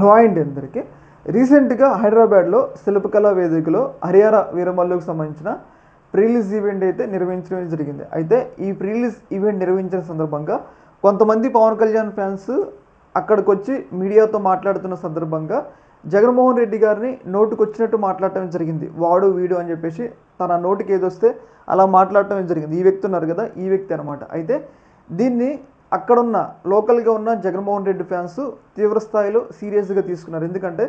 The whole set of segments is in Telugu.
హాయ్ అండి అందరికీ. రీసెంట్గా హైదరాబాద్లో శిల్పకళా వేదికలో హరిహర వీరమల్లుకు సంబంధించిన ప్రీలీజ్ ఈవెంట్ అయితే నిర్వహించడం జరిగింది. అయితే ఈ ప్రీలీజ్ ఈవెంట్ నిర్వహించిన సందర్భంగా కొంతమంది పవన్ కళ్యాణ్ ఫ్యాన్స్ అక్కడికి వచ్చి మీడియాతో మాట్లాడుతున్న సందర్భంగా జగన్మోహన్ రెడ్డి గారిని నోటుకొచ్చినట్టు మాట్లాడటం జరిగింది. వాడు వీడు అని చెప్పేసి తన నోటికి ఏదొస్తే అలా మాట్లాడటం జరిగింది. ఈ వ్యక్తి ఉన్నారు కదా, ఈ వ్యక్తి అనమాట. అయితే దీన్ని అక్కడున్న లోకల్గా ఉన్న జగన్మోహన్ రెడ్డి ఫ్యాన్స్ తీవ్ర స్థాయిలో సీరియస్గా తీసుకున్నారు. ఎందుకంటే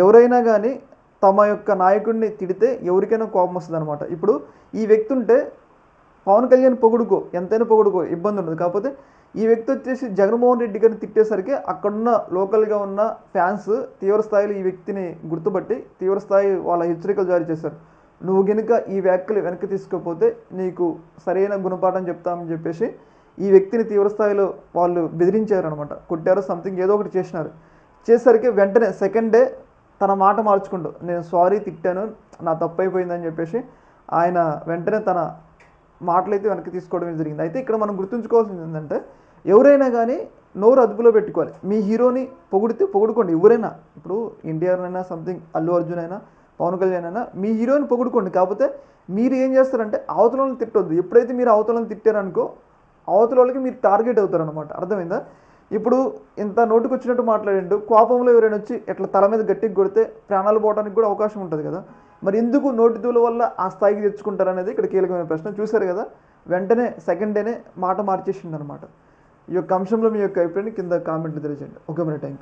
ఎవరైనా కానీ తమ యొక్క నాయకుడిని తిడితే ఎవరికైనా కోపం వస్తుంది అనమాట. ఇప్పుడు ఈ వ్యక్తి ఉంటే పవన్ కళ్యాణ్ పొగుడుకో, ఎంతైనా పొగుడుకో, ఇబ్బంది ఉండదు. కాకపోతే ఈ వ్యక్తి వచ్చేసి జగన్మోహన్ రెడ్డి గారిని తిట్టేసరికి అక్కడున్న లోకల్గా ఉన్న ఫ్యాన్స్ తీవ్ర స్థాయిలో ఈ వ్యక్తిని గుర్తుపట్టి తీవ్ర స్థాయి వాళ్ళ హెచ్చరికలు జారీ చేశారు. నువ్వు కనుక ఈ వ్యాఖ్యలు వెనక్కి తీసుకోకపోతే నీకు సరైన గుణపాఠం చెప్తామని చెప్పేసి ఈ వ్యక్తిని తీవ్రస్థాయిలో వాళ్ళు బెదిరించారనమాట. కొట్టారు, సంథింగ్ ఏదో ఒకటి చేసేసరికి వెంటనే సెకండ్ డే తన మాట మార్చుకుంటూ నేను సారీ తిట్టాను, నా తప్పు అయిపోయిందని చెప్పేసి ఆయన వెంటనే తన మాటలైతే వెనక్కి తీసుకోవడం జరిగింది. అయితే ఇక్కడ మనం గుర్తుంచుకోవాల్సింది ఏంటంటే ఎవరైనా కానీ నోరు అదుపులో పెట్టుకోవాలి. మీ హీరోని పొగిడితే పొగుడుకోండి. ఎవరైనా, ఇప్పుడు ఎన్టీఆర్ అయినా, సంథింగ్ అల్లు అర్జున్ అయినా, పవన్ కళ్యాణ్ అయినా, మీ హీరోని పొగుడుకోండి. కాకపోతే మీరు ఏం చేస్తారంటే అవతలని తిట్టొద్దు. ఎప్పుడైతే మీరు అవతలని తిట్టారనుకో అవతల వాళ్ళకి మీరు టార్గెట్ అవుతారు అనమాట. అర్థమైందా? ఇప్పుడు ఇంత నోటికి వచ్చినట్టు మాట్లాడిండు, కోపంలో ఎవరైనా వచ్చి ఇట్లా తల మీద గట్టిగా కొడితే ప్రాణాలు పోవడానికి కూడా అవకాశం ఉంటుంది కదా. మరి ఎందుకు నోటి దూల వల్ల ఆ స్థాయికి తెచ్చుకుంటారు అనేది ఇక్కడ కీలకమైన ప్రశ్న. చూశారు కదా, వెంటనే సెకండ్ డేనే మాట మార్చేసిండు అనమాట. ఈ యొక్క అంశంలో మీ యొక్క అభిప్రాయాన్ని కింద కామెంట్లు తెలియజేయండి. ఓకే మరి, థ్యాంక్ యూ.